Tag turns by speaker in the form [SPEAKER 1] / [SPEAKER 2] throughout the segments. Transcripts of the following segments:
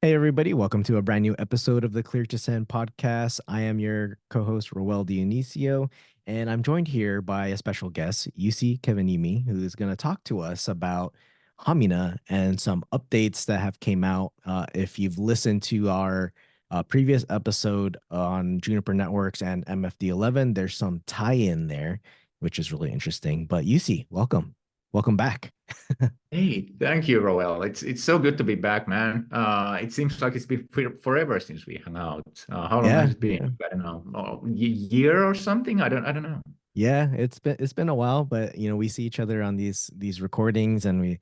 [SPEAKER 1] Hey, everybody. Welcome to a brand new episode of the Clear to Send podcast. I am your co host, Rowell Dionisio, and I'm joined here by a special guest, Jussi Kevenimi, who is going to talk to us about Hamina and some updates that have came out. If you've listened to our previous episode on Juniper Networks and MFD11, there's some tie in there, which is really interesting. But Jussi, welcome. Welcome back.
[SPEAKER 2] Hey, thank you, Rowell. It's so good to be back, man. It seems like it's been forever since we hung out. How long
[SPEAKER 1] Yeah,
[SPEAKER 2] has it been?
[SPEAKER 1] yeah.
[SPEAKER 2] I don't know, year or something. I don't know.
[SPEAKER 1] Yeah, it's been a while, but we see each other on these recordings and we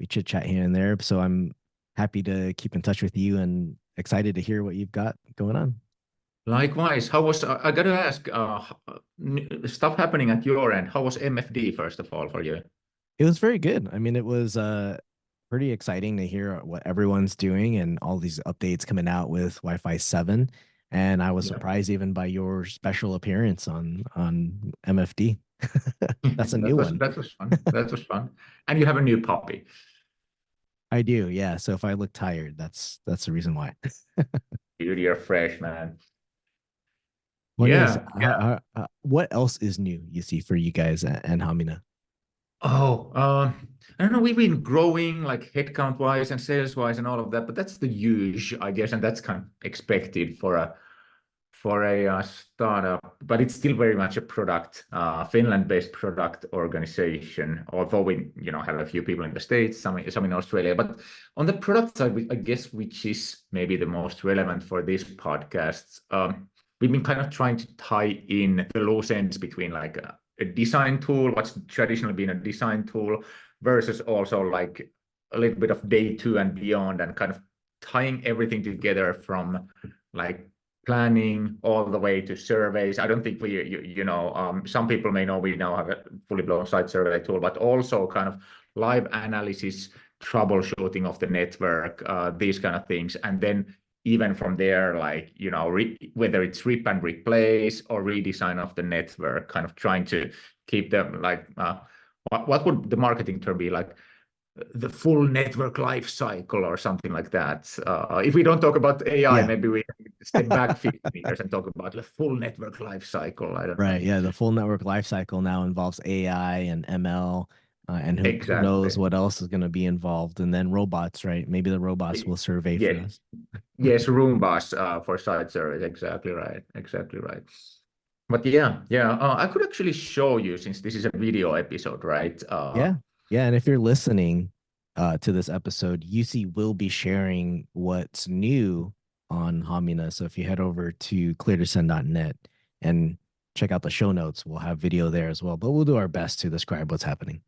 [SPEAKER 1] chit chat here and there. So I'm happy to keep in touch with you and excited to hear what you've got going on.
[SPEAKER 2] Likewise, how was I got to ask? Stuff happening at your end. How was MFD first of all for you?
[SPEAKER 1] It was very good. I mean, it was pretty exciting to hear what everyone's doing and all these updates coming out with Wi-Fi 7. And I was
[SPEAKER 2] Yeah,
[SPEAKER 1] surprised even by your special appearance on MFD. That's a
[SPEAKER 2] that
[SPEAKER 1] new
[SPEAKER 2] was
[SPEAKER 1] one.
[SPEAKER 2] that was fun. That was fun. And you have a new puppy.
[SPEAKER 1] I do, yeah. So if I look tired, that's the reason why.
[SPEAKER 2] Dude, you're fresh, man.
[SPEAKER 1] What is
[SPEAKER 2] Yeah, yeah.
[SPEAKER 1] what else is new you see for you guys and Hamina?
[SPEAKER 2] Oh, I don't know. We've been growing like headcount wise and sales wise and all of that, but that's the usual, I guess, and that's kind of expected for a startup. But it's still very much a product, Finland-based product organization. Although we, have a few people in the States, some in Australia. But on the product side, I guess, which is maybe the most relevant for this podcast, we've been kind of trying to tie in the loose ends between like a design tool, what's traditionally been a design tool, versus also like a little bit of day two and beyond, and kind of tying everything together from like planning all the way to surveys. I don't think some people may know we now have a fully blown site survey tool, but also kind of live analysis, troubleshooting of the network, these kind of things. And then even from there, like, whether it's rip and replace or redesign of the network, kind of trying to keep them like, what would the marketing term be, like the full network life cycle or something like that. If we don't talk about AI,
[SPEAKER 1] Yeah.
[SPEAKER 2] maybe we step back 50 meters and talk about the full network life cycle. I don't
[SPEAKER 1] Right.
[SPEAKER 2] know.
[SPEAKER 1] Yeah. The full network lifecycle now involves AI and ML, and who knows
[SPEAKER 2] Exactly.
[SPEAKER 1] what else is going to be involved. And then robots, right? Maybe the robots will survey for
[SPEAKER 2] Yes,
[SPEAKER 1] us.
[SPEAKER 2] yes, Roombas for site service. Exactly right. Exactly right. But yeah. I could actually show you, since this is a video episode, right?
[SPEAKER 1] Yeah. Yeah. And if you're listening to this episode, UC will be sharing what's new on Hamina. So if you head over to cleartosend.net and check out the show notes, we'll have video there as well. But we'll do our best to describe what's happening.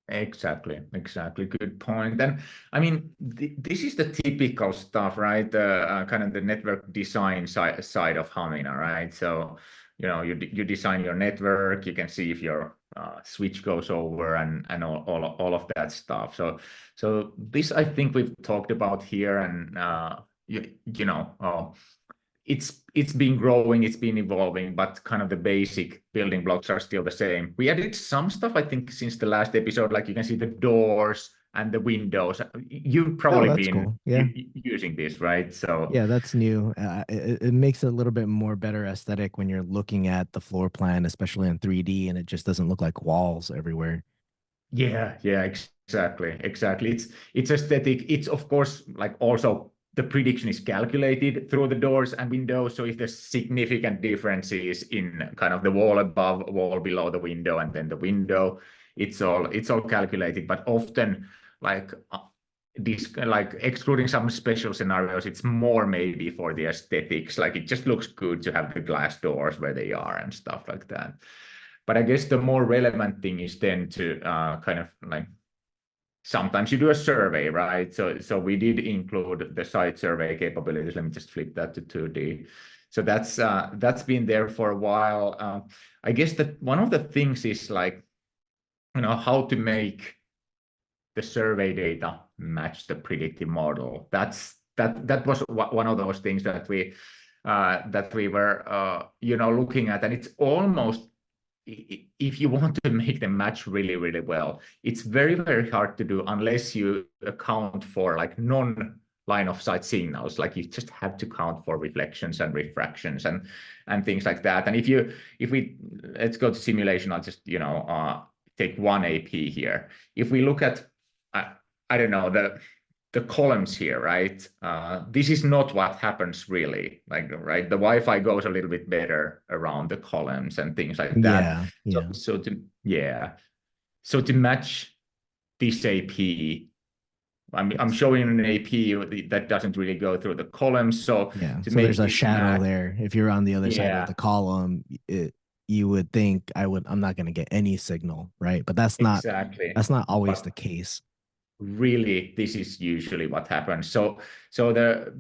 [SPEAKER 2] Exactly. Good point. And I mean, this is the typical stuff, right? Kind of the network design side of Hamina, right? So, you design your network, you can see if your switch goes over and all of that stuff. So this I think we've talked about here, and you know, it's been growing, it's been evolving, but kind of the basic building blocks are still the same. We added some stuff, I think, since the last episode, like you can see the doors and the windows. You've
[SPEAKER 1] Oh,
[SPEAKER 2] probably
[SPEAKER 1] that's
[SPEAKER 2] been
[SPEAKER 1] cool. Yeah.
[SPEAKER 2] using this, right? So
[SPEAKER 1] Yeah, that's new. It makes it a little bit more better aesthetic when you're looking at the floor plan, especially in 3D, and it just doesn't look like walls everywhere.
[SPEAKER 2] yeah, exactly. It's aesthetic. It's of course like also the prediction is calculated through the doors and windows. So if there's significant differences in kind of the wall above, wall below the window, and then the window, it's all calculated. But often, like this, like excluding some special scenarios, it's more maybe for the aesthetics. Like it just looks good to have the glass doors where they are and stuff like that. But I guess the more relevant thing is then to kind of like sometimes you do a survey, right? So we did include the site survey capabilities. Let me just flip that to 2D. So that's been there for a while. I guess that one of the things is like, how to make the survey data match the predictive model. That was one of those things that we were looking at, and it's almost, if you want to make them match really, really well, it's very, very hard to do unless you account for like line of sight signals. Like you just have to count for reflections and refractions and things like that. And if we let's go to simulation, I'll just take one AP here. If we look at I don't know the columns here, right? This is not what happens really. Like, right, the Wi-Fi goes a little bit better around the columns and things like that.
[SPEAKER 1] Yeah,
[SPEAKER 2] So,
[SPEAKER 1] yeah,
[SPEAKER 2] so to match this AP, I'm showing an AP that doesn't really go through the columns. So
[SPEAKER 1] yeah.
[SPEAKER 2] to
[SPEAKER 1] So there's
[SPEAKER 2] make
[SPEAKER 1] a
[SPEAKER 2] this
[SPEAKER 1] shadow
[SPEAKER 2] match,
[SPEAKER 1] there. If you're on the other side of
[SPEAKER 2] yeah,
[SPEAKER 1] the column, you would think I'm not going to get any signal, right? But
[SPEAKER 2] exactly.
[SPEAKER 1] that's not always the
[SPEAKER 2] But
[SPEAKER 1] case.
[SPEAKER 2] really, this is usually what happens. So the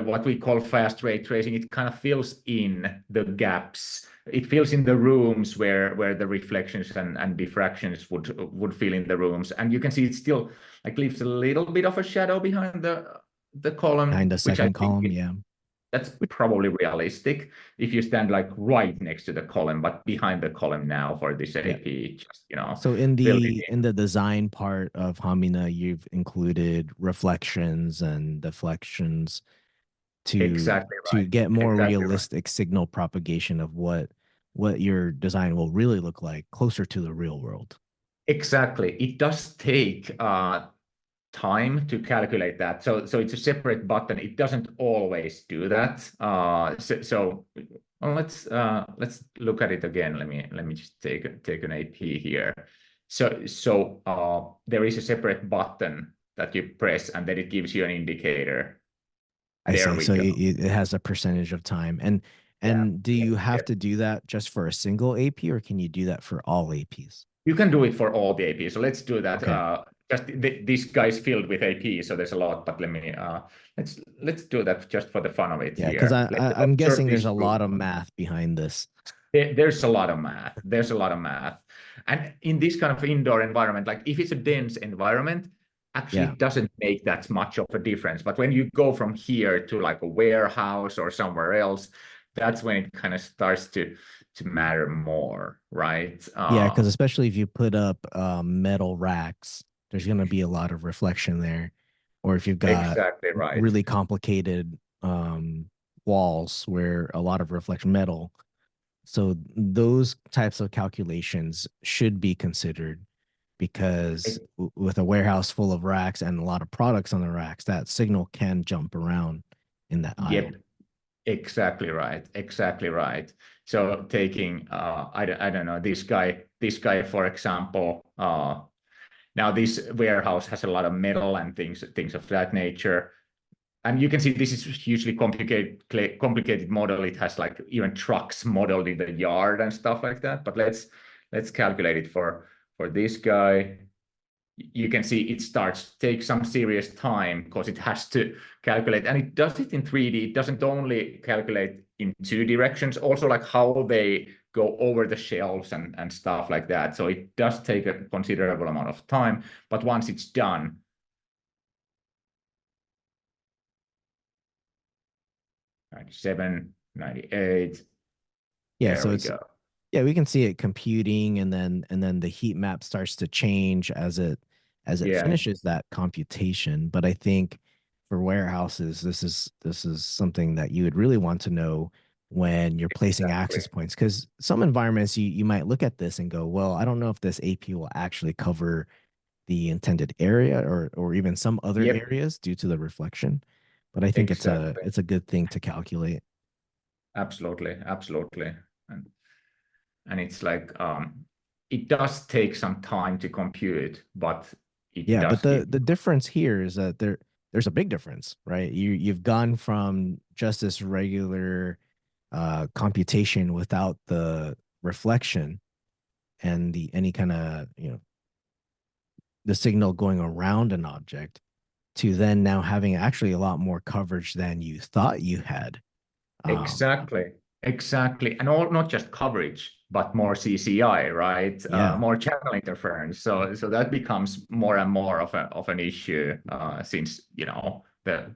[SPEAKER 2] what we call fast ray tracing, it kind of fills in the gaps. It fills in the rooms where the reflections and diffractions would fill in the rooms, and you can see it still like leaves a little bit of a shadow behind the column,
[SPEAKER 1] Behind a
[SPEAKER 2] which I
[SPEAKER 1] second
[SPEAKER 2] think
[SPEAKER 1] column, yeah.
[SPEAKER 2] that's probably realistic if you stand like right next to the column, but behind the column now for this
[SPEAKER 1] Yeah.
[SPEAKER 2] AP, just
[SPEAKER 1] So
[SPEAKER 2] fill it in.
[SPEAKER 1] in the design part of Hamina, you've included reflections and deflections
[SPEAKER 2] Exactly
[SPEAKER 1] to
[SPEAKER 2] right.
[SPEAKER 1] get more
[SPEAKER 2] Exactly right.
[SPEAKER 1] realistic signal propagation of what your design will really look like closer to the real world.
[SPEAKER 2] Exactly. It does take time to calculate that. So it's a separate button. It doesn't always do that. Well, let's look at it again. Let me just take an AP here. So there is a separate button that you press, and then it gives you an indicator.
[SPEAKER 1] I
[SPEAKER 2] There
[SPEAKER 1] see.
[SPEAKER 2] we
[SPEAKER 1] So
[SPEAKER 2] go.
[SPEAKER 1] it has a percentage of time.
[SPEAKER 2] Yeah.
[SPEAKER 1] And do
[SPEAKER 2] Yeah.
[SPEAKER 1] you have
[SPEAKER 2] Yeah.
[SPEAKER 1] to do that just for a single AP or can you do that for all APs?
[SPEAKER 2] You can do it for all the APs. So let's do that.
[SPEAKER 1] Okay.
[SPEAKER 2] Just this guy's filled with APs, so there's a lot. But let's do that just for the fun of it
[SPEAKER 1] Yeah, because
[SPEAKER 2] here. Let's
[SPEAKER 1] I'm
[SPEAKER 2] observe
[SPEAKER 1] guessing there's
[SPEAKER 2] this
[SPEAKER 1] a lot of
[SPEAKER 2] room.
[SPEAKER 1] math behind this.
[SPEAKER 2] There's a lot of math. There's a lot of math. And in this kind of indoor environment, like if it's a dense environment, actually
[SPEAKER 1] Yeah.
[SPEAKER 2] it doesn't make that much of a difference. But when you go from here to like a warehouse or somewhere else, that's when it kind of starts to matter more, right?
[SPEAKER 1] Yeah, because especially if you put up metal racks, there's going to be a lot of reflection there. Or if you've got
[SPEAKER 2] Exactly right.
[SPEAKER 1] really complicated walls where a lot of reflection metal. So those types of calculations should be considered because with a warehouse full of racks and a lot of products on the racks, that signal can jump around in that aisle.
[SPEAKER 2] Yep, exactly right. Exactly right. So taking I don't know, this guy for example, now this warehouse has a lot of metal and things of that nature. And you can see this is hugely complicated model. It has like even trucks modeled in the yard and stuff like that. But let's calculate it for this guy. You can see it starts to take some serious time because it has to calculate, and it does it in 3D. It doesn't only calculate in two directions, also like how they go over the shelves and stuff like that. So it does take a considerable amount of time, but once it's done, 97, 98,
[SPEAKER 1] Yeah,
[SPEAKER 2] there
[SPEAKER 1] so
[SPEAKER 2] we
[SPEAKER 1] it's
[SPEAKER 2] go.
[SPEAKER 1] yeah, we can see it computing and then the heat map starts to change as it
[SPEAKER 2] Yeah,
[SPEAKER 1] finishes that computation. But I think for warehouses, this is something that you would really want to know when you're placing
[SPEAKER 2] exactly.
[SPEAKER 1] access points because some environments you might look at this and go, well, I don't know if this AP will actually cover the intended area or even some other
[SPEAKER 2] Yep,
[SPEAKER 1] areas due to the reflection. But I think
[SPEAKER 2] exactly.
[SPEAKER 1] it's a good thing to calculate.
[SPEAKER 2] Absolutely, absolutely. And and it's like it does take some time to compute, but it
[SPEAKER 1] Yeah, but
[SPEAKER 2] does give
[SPEAKER 1] the difference here is that there's a big difference, right? You've gone from just this regular computation without the reflection and the any kind of, the signal going around an object to then now having actually a lot more coverage than you thought you had. Um,
[SPEAKER 2] exactly, exactly, and all not just coverage, but more CCI, right?
[SPEAKER 1] yeah.
[SPEAKER 2] More channel interference. So that becomes more and more of an issue since the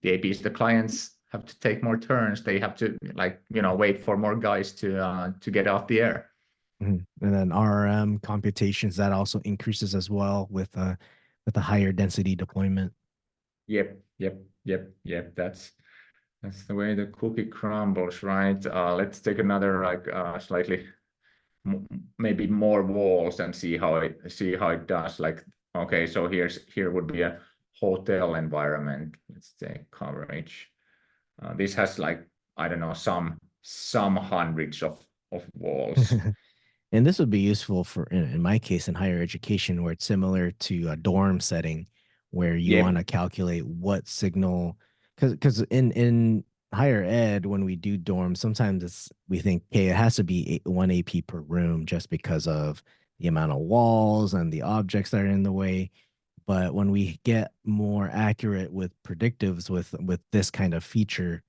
[SPEAKER 2] APs, the clients have to take more turns. They have to like wait for more guys to get off the air.
[SPEAKER 1] Mhm. And then RRM computations that also increases as well with a higher density deployment.
[SPEAKER 2] Yep, yep. Yep. That's the way the cookie crumbles, right? Let's take another like slightly maybe more walls and see how it does. Like, okay, so here would be a hotel environment. Let's take coverage. This has like, I don't know, some hundreds of walls.
[SPEAKER 1] And this would be useful for, in my case, in higher education, where it's similar to a dorm setting, where you want
[SPEAKER 2] Yep.
[SPEAKER 1] to calculate what signal, because in higher ed, when we do dorms, sometimes we think, hey, it has to be one AP per room just because of the amount of walls and the objects that are in the way. But when we get more accurate with predictives with this kind of feature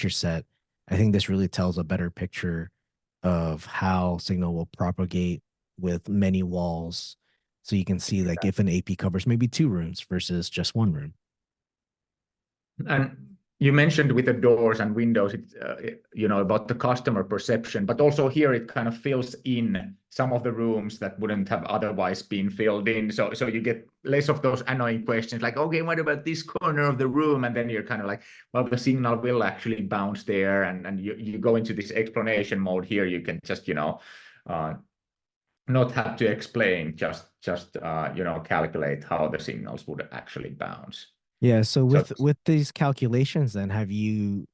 [SPEAKER 1] set, I think this really tells a better picture of how signal will propagate with many walls. So you can see like if an AP covers maybe two rooms versus just one room.
[SPEAKER 2] And you mentioned with the doors and windows, about the customer perception, but also here it kind of fills in some of the rooms that wouldn't have otherwise been filled in. So you get less of those annoying questions like, okay, what about this corner of the room? And then you're kind of like, well, the signal will actually bounce there. And you go into this explanation mode here. You can just, not have to explain, just calculate how the signals would actually bounce.
[SPEAKER 1] Yeah, so
[SPEAKER 2] So
[SPEAKER 1] with these calculations then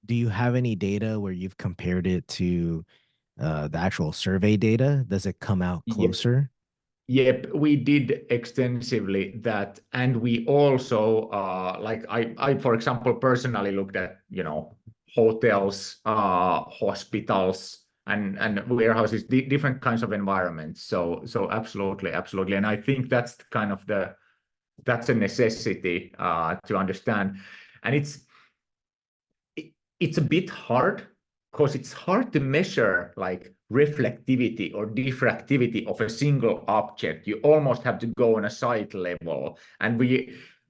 [SPEAKER 1] do you have any data where you've compared it to the actual survey data? Does it come out
[SPEAKER 2] yep,
[SPEAKER 1] closer?
[SPEAKER 2] yep, we did extensively that, and we also like I for example personally looked at hotels, hospitals, and warehouses, different kinds of environments. So absolutely, and I think that's kind of that's a necessity to understand, and it's a bit hard because it's hard to measure like reflectivity or diffractivity of a single object. You almost have to go on a site level, and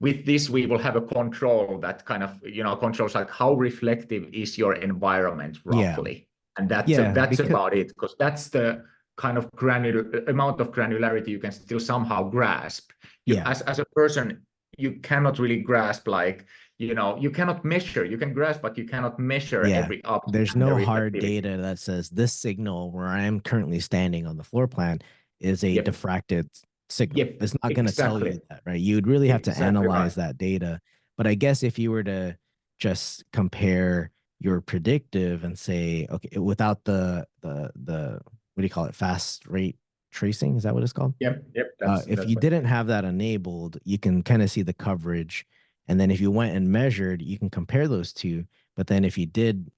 [SPEAKER 2] with this we will have a control that kind of controls like how reflective is your environment
[SPEAKER 1] Yeah.
[SPEAKER 2] roughly, and that's
[SPEAKER 1] Yeah,
[SPEAKER 2] that's
[SPEAKER 1] because
[SPEAKER 2] about it, because that's the kind of granular amount of granularity you can still somehow grasp. You
[SPEAKER 1] yeah.
[SPEAKER 2] as a person, you cannot really grasp like, you cannot measure. You can grasp, but you cannot measure
[SPEAKER 1] Yeah.
[SPEAKER 2] every object
[SPEAKER 1] There's
[SPEAKER 2] and the
[SPEAKER 1] no hard
[SPEAKER 2] reflectivity.
[SPEAKER 1] data that says this signal where I am currently standing on the floor plan is a
[SPEAKER 2] Yep.
[SPEAKER 1] diffracted signal.
[SPEAKER 2] Yep.
[SPEAKER 1] It's not going to tell you
[SPEAKER 2] Exactly.
[SPEAKER 1] that, right? You would really have to
[SPEAKER 2] Exactly right.
[SPEAKER 1] analyze that data. But I guess if you were to just compare your predictive and say, okay, without the what do you call it? Fast rate tracing, is that what it's called?
[SPEAKER 2] Yep. Yep. That's
[SPEAKER 1] If
[SPEAKER 2] that's
[SPEAKER 1] you
[SPEAKER 2] what it
[SPEAKER 1] didn't
[SPEAKER 2] is.
[SPEAKER 1] have that enabled, you can kind of see the coverage. And then if you went and measured, you can compare those two. But then if you did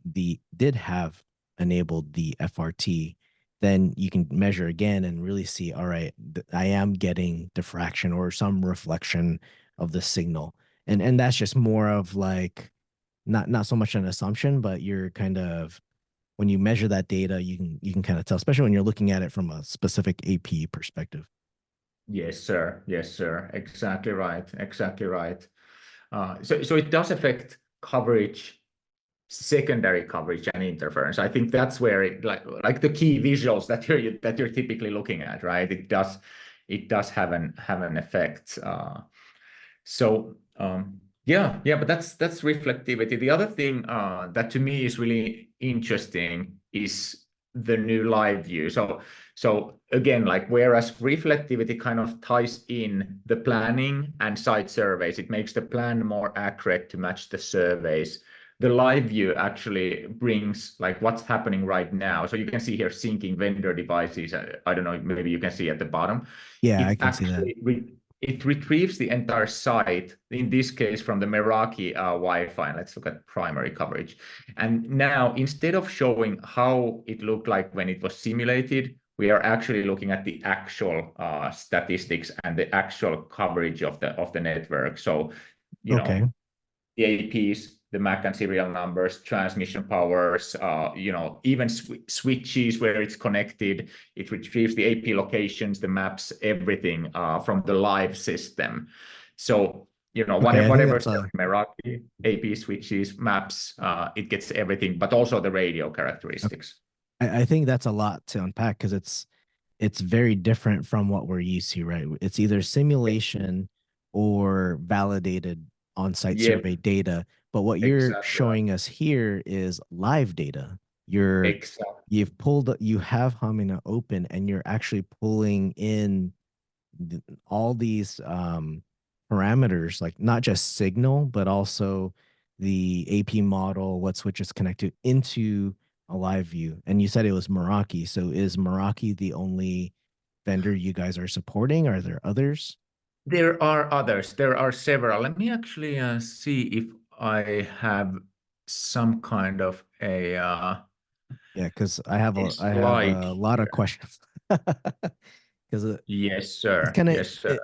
[SPEAKER 1] have enabled the FRT, then you can measure again and really see, all right, I am getting diffraction or some reflection of the signal. And that's just more of like not so much an assumption, but you're kind of when you measure that data, you can kind of tell, especially when you're looking at it from a specific AP perspective.
[SPEAKER 2] Yes, sir. Yes, sir. Exactly right. Exactly right. So it does affect coverage, secondary coverage, and interference. I think that's where it like the key visuals that you're typically looking at, right? It does have an effect. So but that's reflectivity. The other thing that to me is really interesting is the new live view. So again, like whereas reflectivity kind of ties in the planning and site surveys, it makes the plan more accurate to match the surveys. The live view actually brings like what's happening right now. So you can see here syncing vendor devices. I don't know, maybe you can see at the bottom.
[SPEAKER 1] Yeah, I
[SPEAKER 2] It
[SPEAKER 1] can see that.
[SPEAKER 2] actually it retrieves the entire site, in this case from the Meraki Wi-Fi. And let's look at primary coverage. And now, instead of showing how it looked like when it was simulated, we are actually looking at the actual statistics and the actual coverage of the network. So, you
[SPEAKER 1] Okay.
[SPEAKER 2] know, the APs, the MAC and serial numbers, transmission powers, even switches where it's connected. It retrieves the AP locations, the maps, everything from the live system. So,
[SPEAKER 1] Okay,
[SPEAKER 2] whatever,
[SPEAKER 1] I think
[SPEAKER 2] whatever's
[SPEAKER 1] that's
[SPEAKER 2] there,
[SPEAKER 1] a
[SPEAKER 2] Meraki, AP switches, maps, it gets everything, but also the radio
[SPEAKER 1] okay.
[SPEAKER 2] characteristics.
[SPEAKER 1] I think that's a lot to unpack because it's very different from what we're used to, right? It's either simulation or validated. on-site
[SPEAKER 2] Yep,
[SPEAKER 1] survey data. But what you're
[SPEAKER 2] exactly.
[SPEAKER 1] showing us here is live data. You're
[SPEAKER 2] Exactly.
[SPEAKER 1] you have Hamina open and you're actually pulling in all these parameters, like not just signal, but also the AP model, what switches connect to into a live view. And you said it was Meraki. So is Meraki the only vendor you guys are supporting? Are there others?
[SPEAKER 2] There are others. There are several. Let me actually see if I have some kind of
[SPEAKER 1] Yeah, because
[SPEAKER 2] a
[SPEAKER 1] I have
[SPEAKER 2] slide
[SPEAKER 1] a lot of
[SPEAKER 2] here.
[SPEAKER 1] questions. Because
[SPEAKER 2] Yes,
[SPEAKER 1] it's
[SPEAKER 2] sir.
[SPEAKER 1] kind of
[SPEAKER 2] Yes, sir.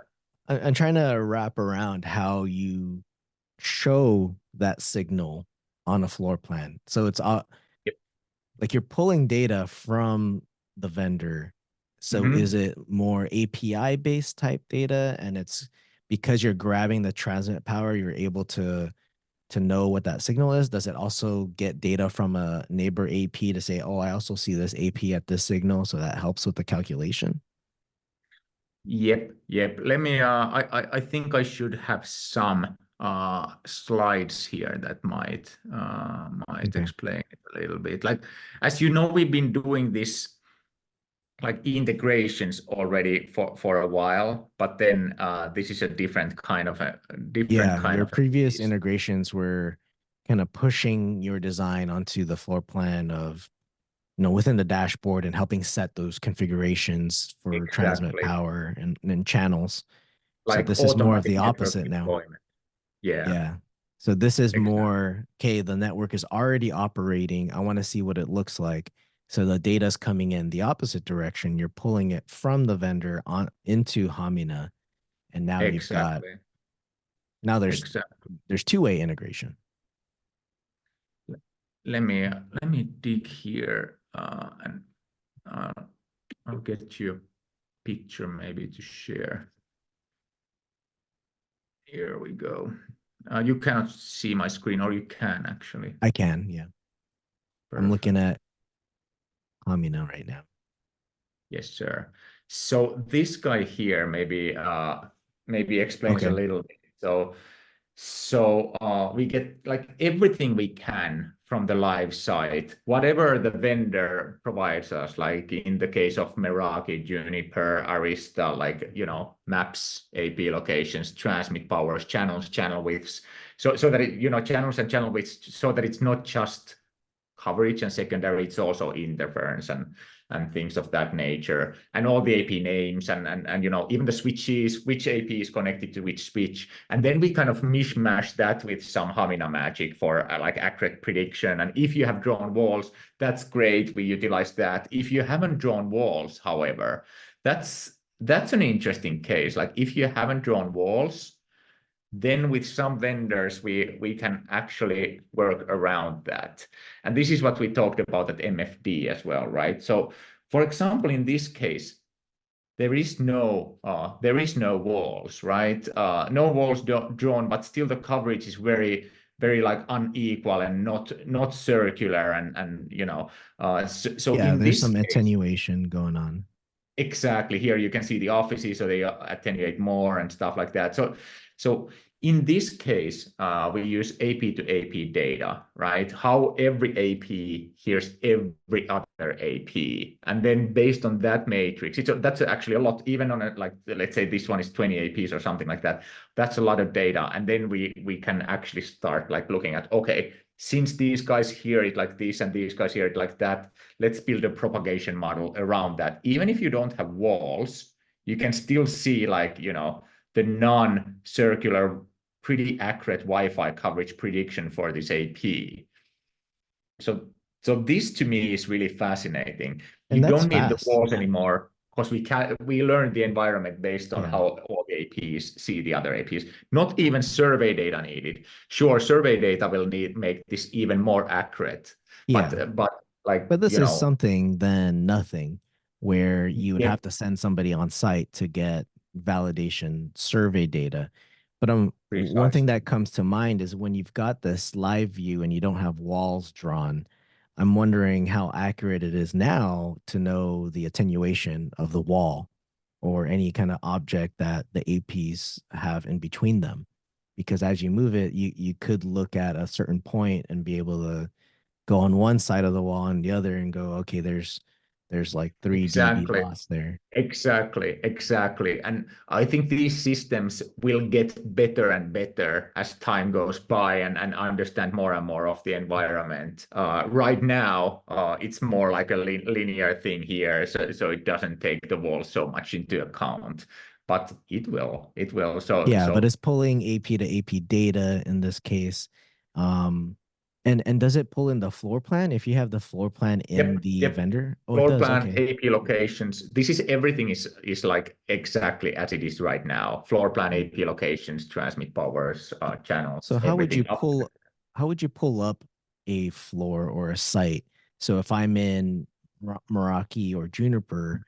[SPEAKER 1] I'm trying to wrap around how you show that signal on a floor plan. So it's
[SPEAKER 2] Yep.
[SPEAKER 1] like you're pulling data from the vendor. So is
[SPEAKER 2] Mhm.
[SPEAKER 1] it more API based type data, and it's because you're grabbing the transmit power, you're able to know what that signal is? Does it also get data from a neighbor AP to say, oh, I also see this AP at this signal, so that helps with the calculation?
[SPEAKER 2] Yep, yep. Let me I think I should have some slides here that might
[SPEAKER 1] Okay.
[SPEAKER 2] explain it a little bit. Like, as you know, we've been doing this like integrations already for a while, but then this is a different
[SPEAKER 1] Yeah,
[SPEAKER 2] kind
[SPEAKER 1] your
[SPEAKER 2] of a
[SPEAKER 1] previous
[SPEAKER 2] case.
[SPEAKER 1] integrations were kind of pushing your design onto the floor plan of, within the dashboard and helping set those configurations for transmit
[SPEAKER 2] Exactly.
[SPEAKER 1] power and channels. So
[SPEAKER 2] Like
[SPEAKER 1] this is more of the
[SPEAKER 2] automatic network
[SPEAKER 1] opposite now.
[SPEAKER 2] deployment. Yeah,
[SPEAKER 1] Yeah. So this is
[SPEAKER 2] exactly.
[SPEAKER 1] more, okay, the network is already operating. I want to see what it looks like. So the data's coming in the opposite direction. You're pulling it from the vendor on into Hamina. And now you've got
[SPEAKER 2] Exactly.
[SPEAKER 1] now
[SPEAKER 2] Exactly.
[SPEAKER 1] there's two-way integration.
[SPEAKER 2] Let me dig here and uh, I'll get you a picture maybe to share. Here we go. You cannot see my screen, or you can actually.
[SPEAKER 1] I can, yeah. I'm looking
[SPEAKER 2] Perfect.
[SPEAKER 1] at Hamina right now.
[SPEAKER 2] Yes, sir. So this guy here maybe explains a
[SPEAKER 1] Okay.
[SPEAKER 2] little bit. So we get like everything we can from the live site, whatever the vendor provides us, like in the case of Meraki, Juniper, Arista, like maps, AP locations, transmit powers, channels, channel widths. So that channels and channel widths, so that it's not just coverage and secondary, it's also interference and things of that nature, and all the AP names and even the switches, which AP is connected to which switch, and then we kind of mishmash that with some Hamina magic for like accurate prediction. And if you have drawn walls, that's great. We utilize that. If you haven't drawn walls, however, that's an interesting case. Like if you haven't drawn walls, then with some vendors we can actually work around that. And this is what we talked about at MFD as well, right? So for example, in this case, there is no walls, right? No walls drawn, but still the coverage is very like unequal and not circular, and so
[SPEAKER 1] Yeah,
[SPEAKER 2] in
[SPEAKER 1] there's
[SPEAKER 2] this
[SPEAKER 1] some
[SPEAKER 2] case.
[SPEAKER 1] attenuation going on.
[SPEAKER 2] Exactly. Here you can see the offices, so they attenuate more and stuff like that. So in this case, we use AP to AP data, right? How every AP hears every other AP, and then based on that matrix, that's actually a lot. Even on like let's say this one is 20 APs or something like that. That's a lot of data, and then we can actually start like looking at, okay, since these guys hear it like this and these guys hear it like that, let's build a propagation model around that. Even if you don't have walls, you can still see like, the non-circular, pretty accurate Wi-Fi coverage prediction for this AP. So this to me is really fascinating. You
[SPEAKER 1] And that's
[SPEAKER 2] don't need the
[SPEAKER 1] fast.
[SPEAKER 2] walls anymore because we learn the environment based on
[SPEAKER 1] Yeah.
[SPEAKER 2] how all the APs see the other APs. Not even survey data needed. Sure, survey data will make this even more accurate, but
[SPEAKER 1] Yeah.
[SPEAKER 2] like
[SPEAKER 1] But this is something than nothing, where you would
[SPEAKER 2] yeah,
[SPEAKER 1] have to send somebody on site to get validation survey data. But one thing
[SPEAKER 2] precisely.
[SPEAKER 1] that comes to mind is when you've got this live view and you don't have walls drawn, I'm wondering how accurate it is now to know the attenuation of the wall or any kind of object that the APs have in between them. because as you move it, you could look at a certain point and be able to go on one side of the wall and the other and go, okay, there's like 3 dB
[SPEAKER 2] Exactly.
[SPEAKER 1] loss there.
[SPEAKER 2] Exactly, exactly. And I think these systems will get better and better as time goes by and understand more and more of the environment. Right now, it's more like a linear thing here, so it doesn't take the wall so much into account. But it will, it will.
[SPEAKER 1] Yeah, but it's pulling AP to AP data in this case. Um, and does it pull in the floor plan if you have the floor plan in
[SPEAKER 2] yep,
[SPEAKER 1] the
[SPEAKER 2] yep.
[SPEAKER 1] vendor? Oh, it
[SPEAKER 2] Floor
[SPEAKER 1] does.
[SPEAKER 2] plan,
[SPEAKER 1] Okay.
[SPEAKER 2] AP locations. This is everything is like exactly as it is right now. Floor plan,
[SPEAKER 1] Mm.
[SPEAKER 2] AP locations, transmit powers,
[SPEAKER 1] So
[SPEAKER 2] channels, everything up.
[SPEAKER 1] how would you pull up a floor or a site? So if I'm in Meraki or Juniper,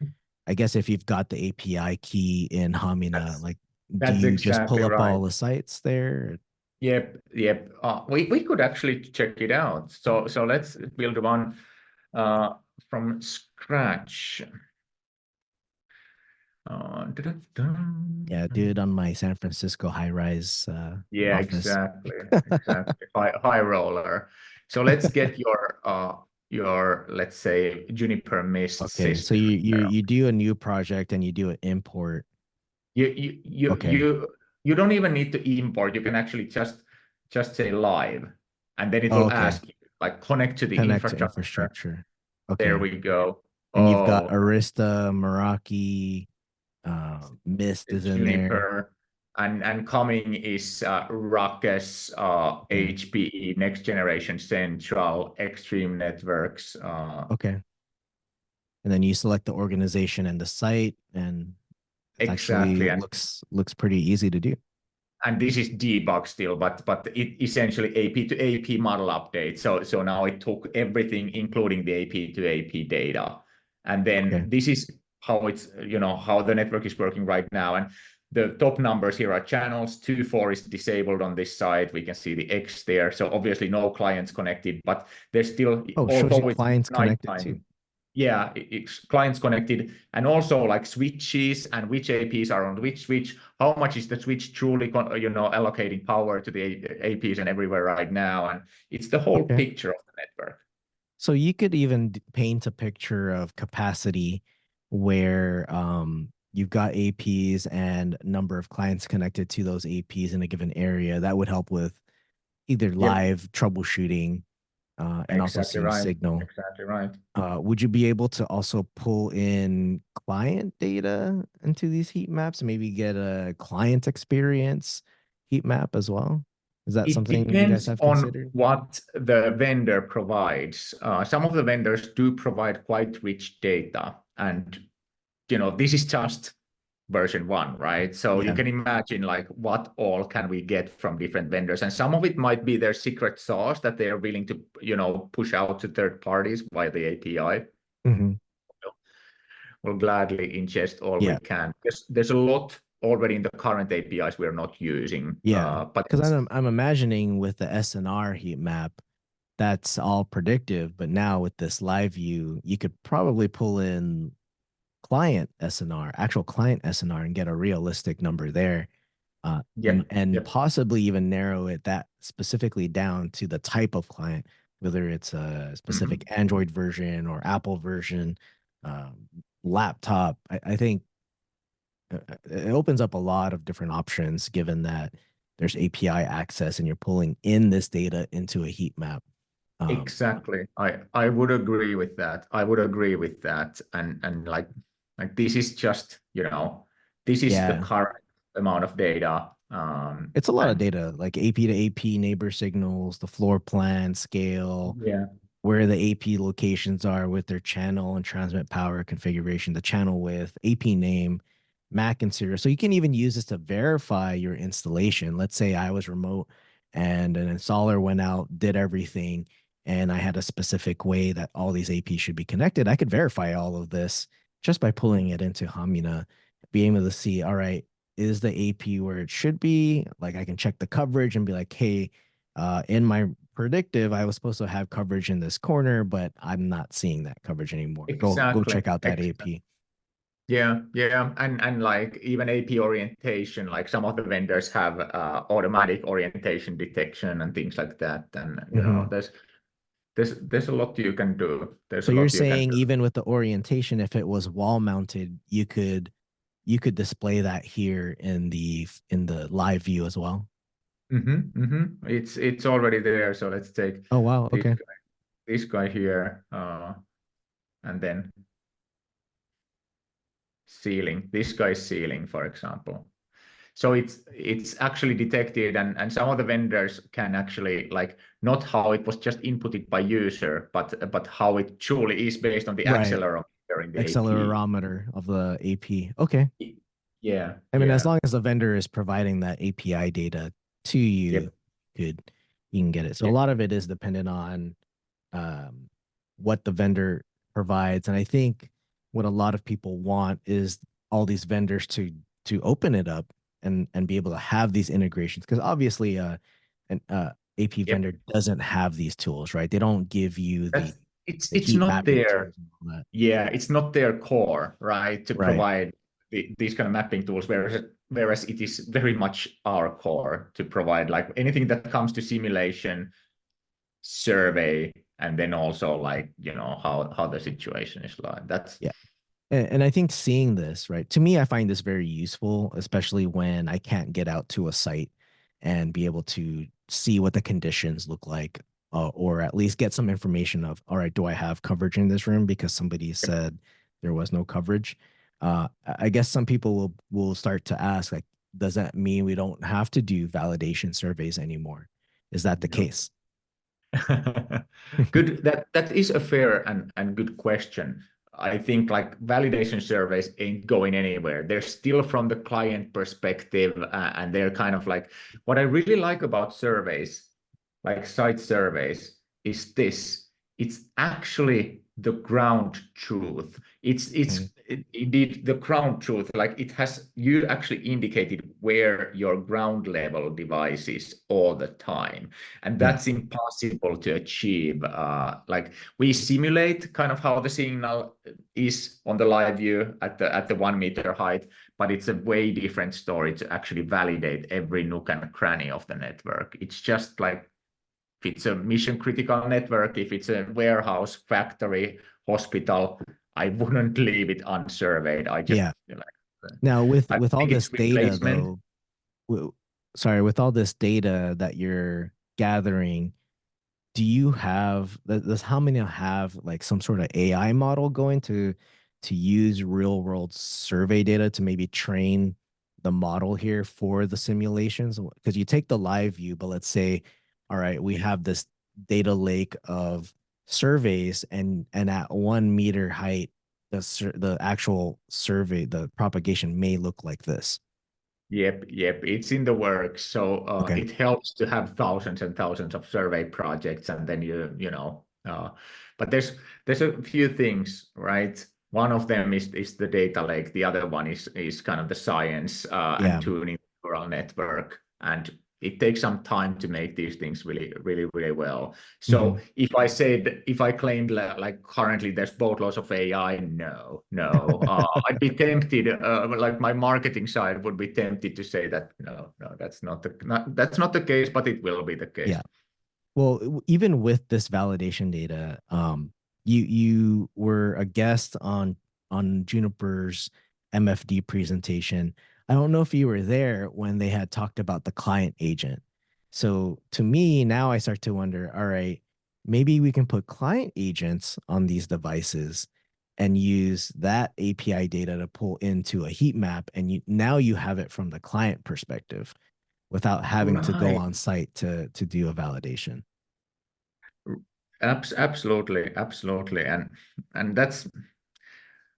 [SPEAKER 1] I guess if you've got the API key in Hamina,
[SPEAKER 2] That's
[SPEAKER 1] like, do
[SPEAKER 2] that's
[SPEAKER 1] you just
[SPEAKER 2] exactly
[SPEAKER 1] pull up
[SPEAKER 2] right.
[SPEAKER 1] all the sites there?
[SPEAKER 2] Yep, yep. We could actually check it out. So let's build one uh, from scratch.
[SPEAKER 1] Yeah, dude, on my San Francisco high rise
[SPEAKER 2] Yeah,
[SPEAKER 1] office.
[SPEAKER 2] exactly, exactly. High roller. So let's get your let's say Juniper Mist
[SPEAKER 1] Okay, so
[SPEAKER 2] system here.
[SPEAKER 1] you do a new project and you do an import.
[SPEAKER 2] You you you
[SPEAKER 1] Okay.
[SPEAKER 2] you you don't even need to import. You can actually just say live, and then it
[SPEAKER 1] Oh,
[SPEAKER 2] will
[SPEAKER 1] okay.
[SPEAKER 2] ask you like connect to the
[SPEAKER 1] Connect to
[SPEAKER 2] infrastructure.
[SPEAKER 1] infrastructure.
[SPEAKER 2] There
[SPEAKER 1] Okay.
[SPEAKER 2] we go.
[SPEAKER 1] And you've got
[SPEAKER 2] Oh,
[SPEAKER 1] Arista, Meraki, Mist is in there.
[SPEAKER 2] Juniper, and coming is Ruckus,
[SPEAKER 1] Okay.
[SPEAKER 2] HPE, Next Generation Central, Extreme Networks.
[SPEAKER 1] Okay. And then you select the organization and the site, and it's actually
[SPEAKER 2] Exactly. And
[SPEAKER 1] looks pretty easy to do.
[SPEAKER 2] this is debug still, but it essentially AP to AP model update. So now it took everything, including the AP to AP data, and then
[SPEAKER 1] Okay.
[SPEAKER 2] this is how it's how the network is working right now. And the top numbers here are channels. 2.4 is disabled on this side. We can see the X there. So obviously no clients connected, but there's still,
[SPEAKER 1] Oh, it shows you
[SPEAKER 2] although it's
[SPEAKER 1] clients connected too.
[SPEAKER 2] nighttime, yeah, it's clients connected, and also like switches and which APs are on which switch. How much is the switch truly, allocating power to the APs and everywhere right now? And it's the whole
[SPEAKER 1] Okay.
[SPEAKER 2] picture of the network.
[SPEAKER 1] So you could even paint a picture of capacity where you've got APs and number of clients connected to those APs in a given area. That would help with either
[SPEAKER 2] Yep,
[SPEAKER 1] live troubleshooting and also
[SPEAKER 2] exactly
[SPEAKER 1] seeing
[SPEAKER 2] right.
[SPEAKER 1] signal.
[SPEAKER 2] Exactly right.
[SPEAKER 1] Would you be able to also pull in client data into these heat maps and maybe get a client experience heat map as well? Is that
[SPEAKER 2] It
[SPEAKER 1] something you guys
[SPEAKER 2] depends
[SPEAKER 1] have
[SPEAKER 2] on
[SPEAKER 1] considered?
[SPEAKER 2] what the vendor provides. Some of the vendors do provide quite rich data, and this is just version one, right? So you
[SPEAKER 1] Yeah.
[SPEAKER 2] can imagine like what all can we get from different vendors, and some of it might be their secret sauce that they are willing to, push out to third parties via the API.
[SPEAKER 1] Hmm.
[SPEAKER 2] We'll gladly ingest all we
[SPEAKER 1] Yeah.
[SPEAKER 2] can. There's a lot already in the current APIs we're not using,
[SPEAKER 1] Yeah.
[SPEAKER 2] but
[SPEAKER 1] Because I'm imagining with the SNR heat map, that's all predictive. But now with this live view, you could probably pull in client SNR, actual client SNR, and get a realistic number there. And
[SPEAKER 2] yep,
[SPEAKER 1] and
[SPEAKER 2] yep.
[SPEAKER 1] possibly even narrow it that specifically down to the type of client, whether it's a specific
[SPEAKER 2] Mhm.
[SPEAKER 1] Android version or Apple version, um, laptop. I think it opens up a lot of different options given that there's API access and you're pulling in this data into a heat map. Um,
[SPEAKER 2] Exactly. I would agree with that. I would agree with that. And like this is just, this is the
[SPEAKER 1] yeah,
[SPEAKER 2] current amount of data.
[SPEAKER 1] it's a lot of
[SPEAKER 2] And
[SPEAKER 1] data like AP to AP neighbor signals, the floor plan, scale,
[SPEAKER 2] yeah,
[SPEAKER 1] where the AP locations are with their channel and transmit power configuration, the channel width, AP name, MAC and serial. So you can even use this to verify your installation. Let's say I was remote and an installer went out, did everything, and I had a specific way that all these APs should be connected. I could verify all of this just by pulling it into Hamina, being able to see, all right, is the AP where it should be? Like I can check the coverage and be like, hey, in my predictive, I was supposed to have coverage in this corner, but I'm not seeing that coverage anymore. Go
[SPEAKER 2] exactly.
[SPEAKER 1] check out that
[SPEAKER 2] Ex
[SPEAKER 1] AP.
[SPEAKER 2] Yeah, and like even AP orientation, like some of the vendors have automatic orientation detection and things like that. And
[SPEAKER 1] Hmm.
[SPEAKER 2] there's a lot you can do. There's
[SPEAKER 1] So
[SPEAKER 2] a
[SPEAKER 1] you're
[SPEAKER 2] lot you can
[SPEAKER 1] saying
[SPEAKER 2] do.
[SPEAKER 1] even with the orientation, if it was wall mounted, you could display that here in the live view as well.
[SPEAKER 2] It's already there. So let's take
[SPEAKER 1] Oh wow,
[SPEAKER 2] this
[SPEAKER 1] okay.
[SPEAKER 2] this guy here, and then ceiling. This guy's ceiling, for example. So it's actually detected, and some of the vendors can actually like not how it was just inputted by user, but how it truly is based on the
[SPEAKER 1] Right.
[SPEAKER 2] accelerometer in the AP.
[SPEAKER 1] Accelerometer of the AP. Okay.
[SPEAKER 2] Yeah,
[SPEAKER 1] I mean, as
[SPEAKER 2] yeah,
[SPEAKER 1] long as the vendor is providing that API data to you,
[SPEAKER 2] yep,
[SPEAKER 1] could you can get it. So a
[SPEAKER 2] yep,
[SPEAKER 1] lot of it is dependent on um, what the vendor provides, and I think what a lot of people want is all these vendors to open it up and be able to have these integrations because obviously an AP
[SPEAKER 2] yep.
[SPEAKER 1] vendor doesn't have these tools, right? They don't give you
[SPEAKER 2] That's
[SPEAKER 1] the
[SPEAKER 2] it's
[SPEAKER 1] heat
[SPEAKER 2] not
[SPEAKER 1] mapping
[SPEAKER 2] their
[SPEAKER 1] tools and all that.
[SPEAKER 2] yeah, it's not their core, right, to
[SPEAKER 1] Right.
[SPEAKER 2] provide these kind of mapping tools, whereas it is very much our core to provide like anything that comes to simulation, survey, and then also like how the situation is like. That's
[SPEAKER 1] Yeah. And I think seeing this, right, to me, I find this very useful, especially when I can't get out to a site and be able to see what the conditions look like, or at least get some information of, all right, do I have coverage in this room because somebody said there was no coverage. I guess some people will start to ask, like, does that mean we don't have to do validation surveys anymore? Is that the
[SPEAKER 2] no.
[SPEAKER 1] case?
[SPEAKER 2] Good. That is a fair and good question. I think like validation surveys ain't going anywhere. They're still from the client perspective, and they're kind of like what I really like about surveys, like site surveys, is this. It's actually the ground truth.
[SPEAKER 1] Okay.
[SPEAKER 2] Indeed the ground truth. Like it has you actually indicated where your ground level device is all the time, and
[SPEAKER 1] Yeah.
[SPEAKER 2] that's impossible to achieve. Like we simulate kind of how the signal is on the live view at the 1 meter height, but it's a way different story to actually validate every nook and cranny of the network. It's just like if it's a mission critical network, if it's a warehouse, factory, hospital, I wouldn't leave it unsurveyed. I just
[SPEAKER 1] Yeah.
[SPEAKER 2] like
[SPEAKER 1] Now
[SPEAKER 2] I
[SPEAKER 1] with all
[SPEAKER 2] think
[SPEAKER 1] this
[SPEAKER 2] it's
[SPEAKER 1] data
[SPEAKER 2] replacement.
[SPEAKER 1] though, w- sorry, with all this data that you're gathering, do you have does Hamina have like some sort of AI model going to use real world survey data to maybe train the model here for the simulations? Because you take the live view, but let's say, all right, we have this data lake of surveys, and at 1 meter height, the actual survey, the propagation may look like this.
[SPEAKER 2] Yep, it's in the works. So
[SPEAKER 1] Okay.
[SPEAKER 2] it helps to have thousands and thousands of survey projects, and then but there's a few things, right? One of them is the data lake. The other one is kind of the science and
[SPEAKER 1] Yeah.
[SPEAKER 2] tuning the neural network, and it takes some time to make these things really, really, really well. So
[SPEAKER 1] Hmm.
[SPEAKER 2] if I claimed like currently there's boatloads of AI, no. I'd be tempted, like my marketing side would be tempted to say that no, that's not the case, but it will be the case.
[SPEAKER 1] Yeah. Well, even with this validation data, you were a guest on Juniper's MFD presentation. I don't know if you were there when they had talked about the client agent. So to me, now I start to wonder, all right, maybe we can put client agents on these devices and use that API data to pull into a heat map, and now you have it from the client perspective without having to go
[SPEAKER 2] Right.
[SPEAKER 1] on site to do a validation.
[SPEAKER 2] Absolutely, and that's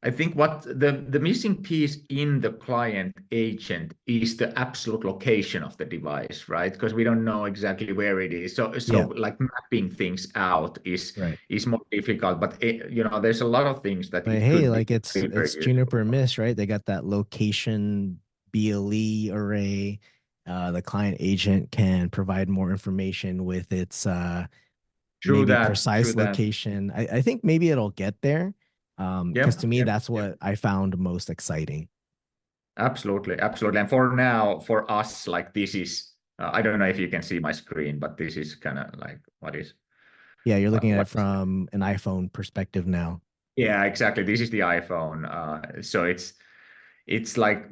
[SPEAKER 2] I think what the missing piece in the client agent is the absolute location of the device, right? Because we don't know exactly where it is. So
[SPEAKER 1] Yeah,
[SPEAKER 2] like mapping things out
[SPEAKER 1] right.
[SPEAKER 2] is more difficult. But there's a lot of things that
[SPEAKER 1] But
[SPEAKER 2] it
[SPEAKER 1] hey,
[SPEAKER 2] could be
[SPEAKER 1] like it's
[SPEAKER 2] very,
[SPEAKER 1] it's
[SPEAKER 2] very useful
[SPEAKER 1] Juniper
[SPEAKER 2] for.
[SPEAKER 1] Mist, right? They got that location BLE array. The client agent can provide more information with its
[SPEAKER 2] True
[SPEAKER 1] maybe
[SPEAKER 2] that, true
[SPEAKER 1] precise
[SPEAKER 2] that.
[SPEAKER 1] location. I think maybe it'll get there. Because
[SPEAKER 2] Yep,
[SPEAKER 1] to me,
[SPEAKER 2] yep,
[SPEAKER 1] that's
[SPEAKER 2] yep.
[SPEAKER 1] what I found most exciting.
[SPEAKER 2] Absolutely, absolutely. And for now, for us, like this is, I don't know if you can see my screen, but this is kind of like
[SPEAKER 1] Yeah, you're looking at it
[SPEAKER 2] what is
[SPEAKER 1] from an iPhone perspective now.
[SPEAKER 2] yeah, exactly. This is the iPhone. So it's like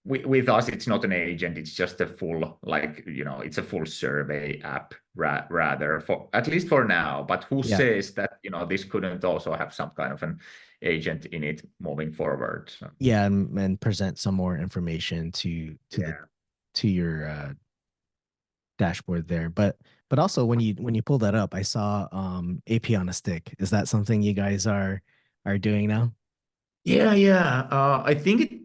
[SPEAKER 2] with us, it's not an agent. It's just a full like it's a full survey app rather for at least for now. But who
[SPEAKER 1] Yeah.
[SPEAKER 2] says that this couldn't also have some kind of an agent in it moving forward? So,
[SPEAKER 1] Yeah, and present some more information
[SPEAKER 2] yeah.
[SPEAKER 1] to your dashboard there. But also when you pull that up, I saw AP on a stick. Is that something you guys are doing now?
[SPEAKER 2] Yeah, yeah. I think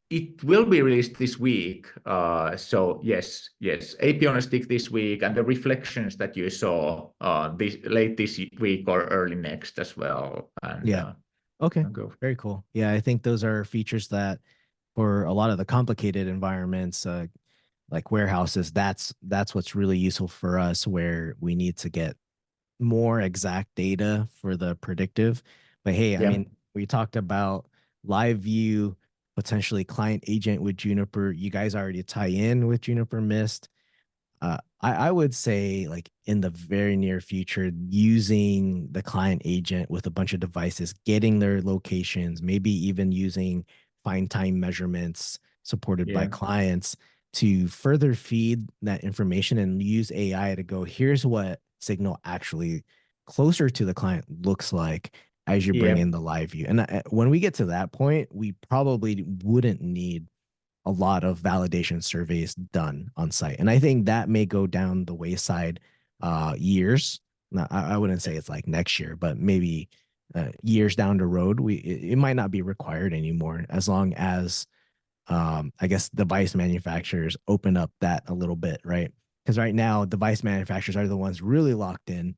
[SPEAKER 2] it will be released this week. So yes, yes, AP on a stick this week, and the reflections that you saw this late this week or early next as well. And
[SPEAKER 1] Yeah. Okay.
[SPEAKER 2] I'll go.
[SPEAKER 1] Very cool. Yeah, I think those are features that for a lot of the complicated environments, like warehouses, that's what's really useful for us where we need to get more exact data for the predictive. But hey, I
[SPEAKER 2] Yeah,
[SPEAKER 1] mean, we talked about live view, potentially client agent with Juniper. You guys already tie in with Juniper Mist. I would say like in the very near future, using the client agent with a bunch of devices, getting their locations, maybe even using fine time measurements supported by
[SPEAKER 2] yeah,
[SPEAKER 1] clients to further feed that information and use AI to go, here's what signal actually closer to the client looks like as you bring
[SPEAKER 2] yeah.
[SPEAKER 1] in the live view. And when we get to that point, we probably wouldn't need a lot of validation surveys done on site. And I think that may go down the wayside years. Now, I wouldn't say it's like next year, but maybe years down the road, it might not be required anymore as long as I guess device manufacturers open up that a little bit, right? Because right now, device manufacturers are the ones really locked in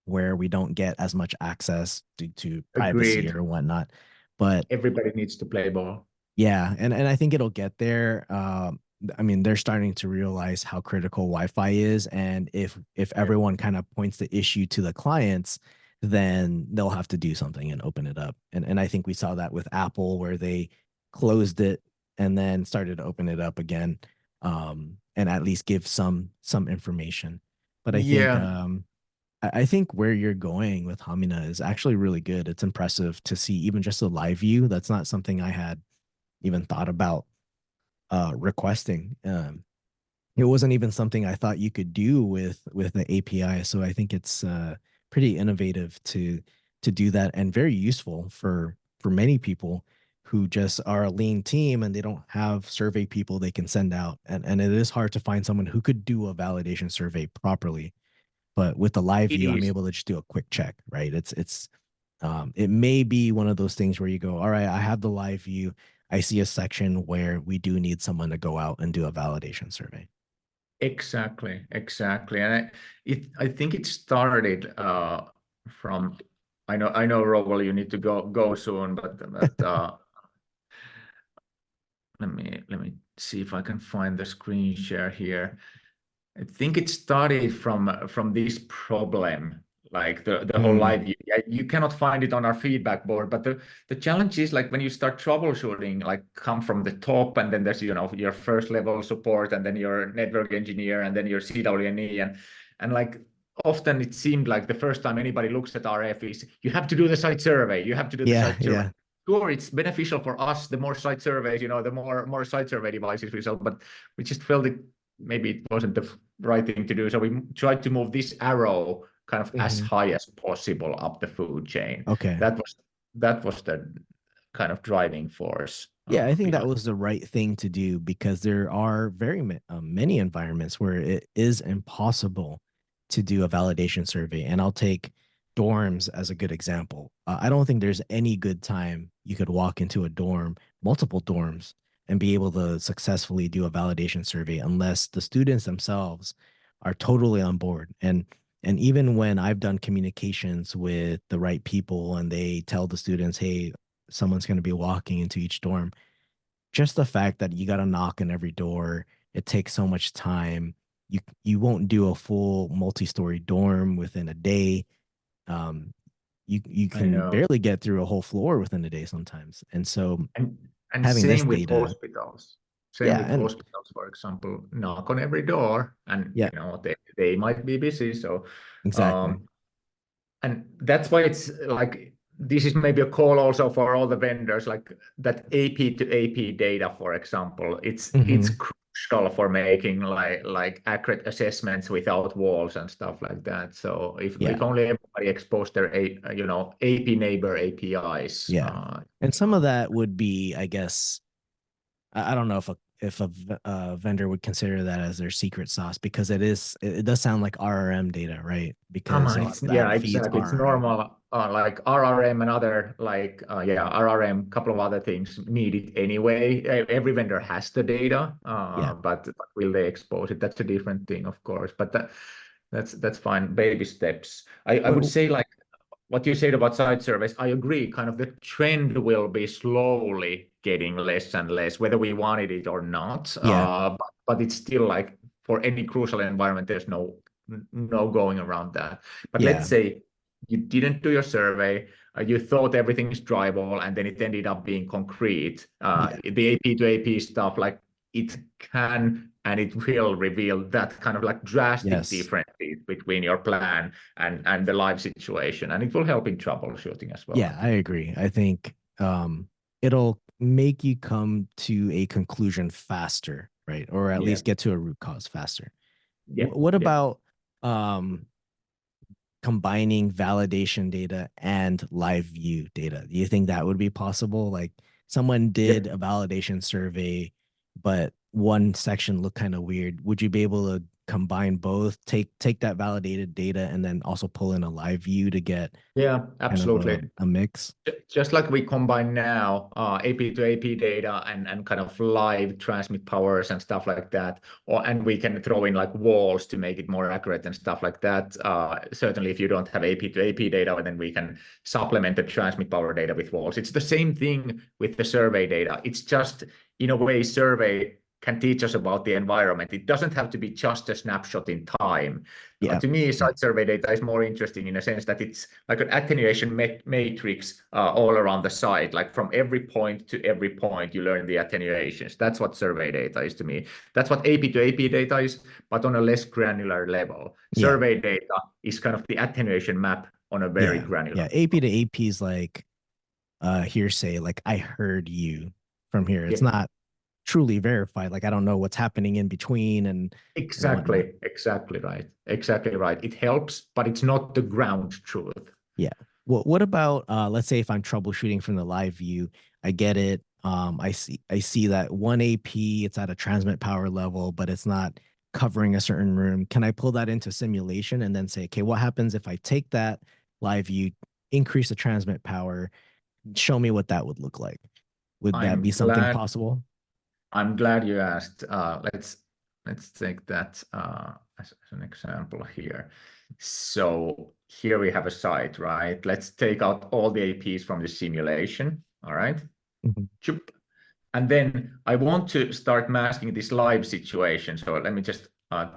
[SPEAKER 1] where we don't get as much access due to privacy
[SPEAKER 2] Agreed.
[SPEAKER 1] or whatnot. But
[SPEAKER 2] Everybody needs to play ball.
[SPEAKER 1] yeah, and I think it'll get there. I mean, they're starting to realize how critical Wi-Fi is, and if
[SPEAKER 2] Yeah.
[SPEAKER 1] everyone kind of points the issue to the clients, then they'll have to do something and open it up. And I think we saw that with Apple, where they closed it and then started to open it up again, and at least give some information. But
[SPEAKER 2] Yeah,
[SPEAKER 1] I think where you're going with Hamina is actually really good. It's impressive to see even just a live view. That's not something I had even thought about requesting. It wasn't even something I thought you could do with the API. So I think it's pretty innovative to do that and very useful for many people who just are a lean team and they don't have survey people they can send out. And it is hard to find someone who could do a validation survey properly. But with the live
[SPEAKER 2] it
[SPEAKER 1] view, I'm
[SPEAKER 2] is.
[SPEAKER 1] able to just do a quick check, right? It may be one of those things where you go, all right, I have the live view. I see a section where we do need someone to go out and do a validation survey.
[SPEAKER 2] Exactly, exactly. And I think it started from I know Rowell, you need to go soon, but let me see if I can find the screen share here. I think it started from this problem, like the whole
[SPEAKER 1] Mm,
[SPEAKER 2] live. You cannot find it on our feedback board, but the challenge is like when you start troubleshooting, like come from the top, and then there's your first level support, and then your network engineer, and then your CWNE, and like often it seemed like the first time anybody looks at RF is you have to do the site survey, you have to do the
[SPEAKER 1] yeah,
[SPEAKER 2] site survey.
[SPEAKER 1] yeah.
[SPEAKER 2] Sure, it's beneficial for us. The more site surveys, the more site survey devices we sell, but we just felt it maybe it wasn't the right thing to do. So we tried to move this arrow kind of as
[SPEAKER 1] Hmm.
[SPEAKER 2] high as possible up the food chain.
[SPEAKER 1] Okay.
[SPEAKER 2] That was the kind of driving force
[SPEAKER 1] Yeah, I think that
[SPEAKER 2] behind.
[SPEAKER 1] was the right thing to do because there are many environments where it is impossible to do a validation survey. And I'll take dorms as a good example. I don't think there's any good time you could walk into a dorm, multiple dorms, and be able to successfully do a validation survey unless the students themselves are totally on board. And even when I've done communications with the right people and they tell the students, hey, someone's going to be walking into each dorm, just the fact that you got to knock on every door, it takes so much time. You won't do a full multi-story dorm within a day. Um, you
[SPEAKER 2] I
[SPEAKER 1] can
[SPEAKER 2] know.
[SPEAKER 1] barely get through a whole floor within a day sometimes. And so
[SPEAKER 2] And and
[SPEAKER 1] having this
[SPEAKER 2] same with
[SPEAKER 1] data,
[SPEAKER 2] hospitals. Same
[SPEAKER 1] yeah,
[SPEAKER 2] with
[SPEAKER 1] and
[SPEAKER 2] hospitals, for example, knock on every door, and
[SPEAKER 1] yeah,
[SPEAKER 2] they might be busy. So
[SPEAKER 1] exactly.
[SPEAKER 2] um, and that's why it's like this is maybe a call also for all the vendors, like that AP to AP data, for example. It's
[SPEAKER 1] Hmm.
[SPEAKER 2] crucial for making like accurate assessments without walls and stuff like that. So if
[SPEAKER 1] Yeah,
[SPEAKER 2] only everybody exposed their AP neighbor APIs,
[SPEAKER 1] yeah. And some of that would be, I guess, I don't know if a vendor would consider that as their secret sauce because it does sound like RRM data, right?
[SPEAKER 2] come
[SPEAKER 1] Because a
[SPEAKER 2] on,
[SPEAKER 1] lot of
[SPEAKER 2] it's yeah,
[SPEAKER 1] that feeds
[SPEAKER 2] exactly. It's
[SPEAKER 1] RRM.
[SPEAKER 2] normal. Like RRM and other RRM, couple of other things need it anyway. Every vendor has the data,
[SPEAKER 1] Yeah.
[SPEAKER 2] but will they expose it? That's a different thing, of course. But that's fine. Baby steps. I would
[SPEAKER 1] Well,
[SPEAKER 2] say like what you said about site surveys, I agree. Kind of the trend will be slowly getting less and less, whether we wanted it or not.
[SPEAKER 1] yeah,
[SPEAKER 2] But it's still like for any crucial environment, there's no going around that. But let's
[SPEAKER 1] yeah,
[SPEAKER 2] say you didn't do your survey, you thought everything is drywall, and then it ended up being concrete.
[SPEAKER 1] yeah.
[SPEAKER 2] The AP to AP stuff, like it can and it will reveal that kind of like drastic
[SPEAKER 1] Yes.
[SPEAKER 2] differences between your plan and the live situation, and it will help in troubleshooting as well, I
[SPEAKER 1] Yeah, I
[SPEAKER 2] think.
[SPEAKER 1] agree. I think it'll make you come to a conclusion faster, right? Or at
[SPEAKER 2] Yeah,
[SPEAKER 1] least get to a root cause faster.
[SPEAKER 2] yeah,
[SPEAKER 1] What
[SPEAKER 2] yeah,
[SPEAKER 1] about um combining validation data and live view data? Do you think that would be possible? Like someone did
[SPEAKER 2] yep.
[SPEAKER 1] a validation survey, but one section looked kind of weird. Would you be able to combine both, take that validated data and then also pull in a live view to get
[SPEAKER 2] Yeah,
[SPEAKER 1] kind of
[SPEAKER 2] absolutely.
[SPEAKER 1] a mix?
[SPEAKER 2] Just like we combine now AP to AP data and kind of live transmit powers and stuff like that, and we can throw in like walls to make it more accurate and stuff like that. Certainly, if you don't have AP to AP data, then we can supplement the transmit power data with walls. It's the same thing with the survey data. It's just in a way survey can teach us about the environment. It doesn't have to be just a snapshot in time.
[SPEAKER 1] Yeah.
[SPEAKER 2] To me,
[SPEAKER 1] Yeah.
[SPEAKER 2] site survey data is more interesting in a sense that it's like an attenuation matrix all around the site. Like from every point to every point, you learn the attenuations. That's what survey data is to me. That's what AP to AP data is, but on a less granular level.
[SPEAKER 1] Yeah.
[SPEAKER 2] Survey data is kind of the attenuation map on a very
[SPEAKER 1] Yeah.
[SPEAKER 2] granular
[SPEAKER 1] Yeah. AP
[SPEAKER 2] level.
[SPEAKER 1] to AP is like hearsay, like I heard you from here. It's
[SPEAKER 2] Yep.
[SPEAKER 1] not truly verified. Like I don't know what's happening in between and whatnot.
[SPEAKER 2] Exactly right. Exactly right. It helps, but it's not the ground truth.
[SPEAKER 1] Yeah. Well, what about let's say if I'm troubleshooting from the live view, I get it. I see that one AP, it's at a transmit power level, but it's not covering a certain room. Can I pull that into simulation and then say, okay, what happens if I take that live view, increase the transmit power, show me what that would look like? Would that be
[SPEAKER 2] I'm
[SPEAKER 1] something
[SPEAKER 2] glad
[SPEAKER 1] possible?
[SPEAKER 2] I'm glad you asked. Let's take that as an example here. So here we have a site, right? Let's take out all the APs from the simulation. All right.
[SPEAKER 1] Mhm.
[SPEAKER 2] Choop. And then I want to start masking this live situation. So let me just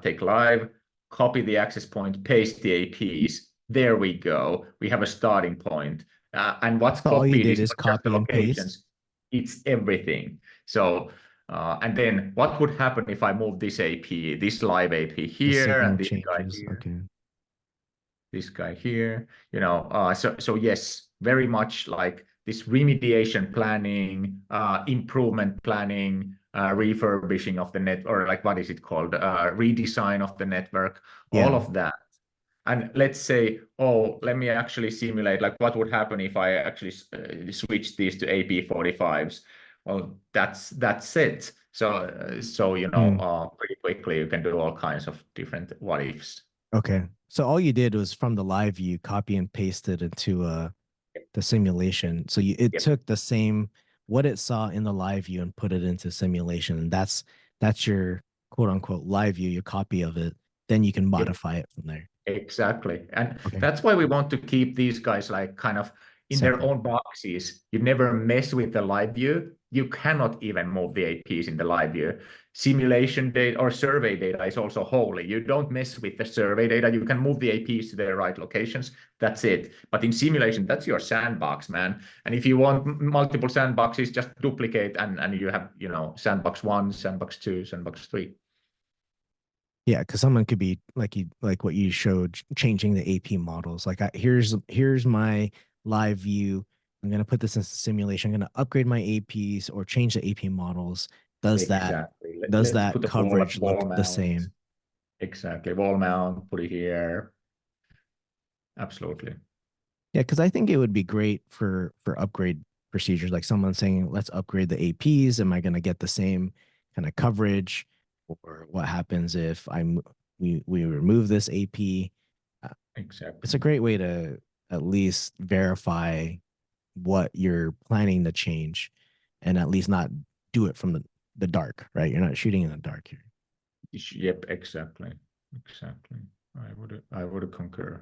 [SPEAKER 2] take live, copy the access point, paste the APs. There we go. We have a starting point. And what's
[SPEAKER 1] So all you
[SPEAKER 2] copied
[SPEAKER 1] did
[SPEAKER 2] is
[SPEAKER 1] is
[SPEAKER 2] not just the
[SPEAKER 1] copy and paste
[SPEAKER 2] locations, it's everything. So, and then what would happen if I move this AP, this live AP
[SPEAKER 1] the
[SPEAKER 2] here,
[SPEAKER 1] signal
[SPEAKER 2] and this guy
[SPEAKER 1] changes.
[SPEAKER 2] here,
[SPEAKER 1] Okay.
[SPEAKER 2] this guy here, so yes, very much like this remediation planning, improvement planning, refurbishing of the net, or like what is it called, redesign of the network, all
[SPEAKER 1] Yeah.
[SPEAKER 2] of that. And let's say, oh, let me actually simulate like what would happen if I actually switch these to AP45s. Well, that's it. So
[SPEAKER 1] Mm.
[SPEAKER 2] pretty quickly you can do all kinds of different what ifs.
[SPEAKER 1] Okay. So all you did was from the live view, copy and paste it into the simulation. So it
[SPEAKER 2] Yep.
[SPEAKER 1] took the same what it saw in the live view and put it into simulation. And that's your quote unquote live view, your copy of it. Then you can
[SPEAKER 2] Yep.
[SPEAKER 1] modify it from there.
[SPEAKER 2] Exactly. And
[SPEAKER 1] Okay.
[SPEAKER 2] that's why we want to keep these guys like kind of in their
[SPEAKER 1] Separate.
[SPEAKER 2] own boxes. You never mess with the live view. you cannot even move the APs in the live view. Simulation data or survey data is also holy. You don't mess with the survey data. You can move the APs to their right locations. That's it. But in simulation, that's your sandbox, man. And if you want multiple sandboxes, just duplicate and you have, sandbox 1, sandbox 2, sandbox 3.
[SPEAKER 1] Yeah, because someone could be like what you showed, changing the AP models. Like, here's my live view. I'm gonna put this in simulation. I'm gonna upgrade my APs or change the AP models. Does that
[SPEAKER 2] Exactly.
[SPEAKER 1] does
[SPEAKER 2] Let's
[SPEAKER 1] that
[SPEAKER 2] put a
[SPEAKER 1] coverage
[SPEAKER 2] wall
[SPEAKER 1] look the
[SPEAKER 2] mount.
[SPEAKER 1] same?
[SPEAKER 2] Exactly. Wall mount, put it here. Absolutely.
[SPEAKER 1] Yeah, because I think it would be great for upgrade procedures. Like someone saying, let's upgrade the APs. Am I gonna get the same kind of coverage? Or what happens if we remove this AP? It's
[SPEAKER 2] Exactly.
[SPEAKER 1] a great way to at least verify what you're planning to change and at least not do it from the dark, right? You're not shooting in the dark here.
[SPEAKER 2] Yep, exactly. Exactly. I would concur.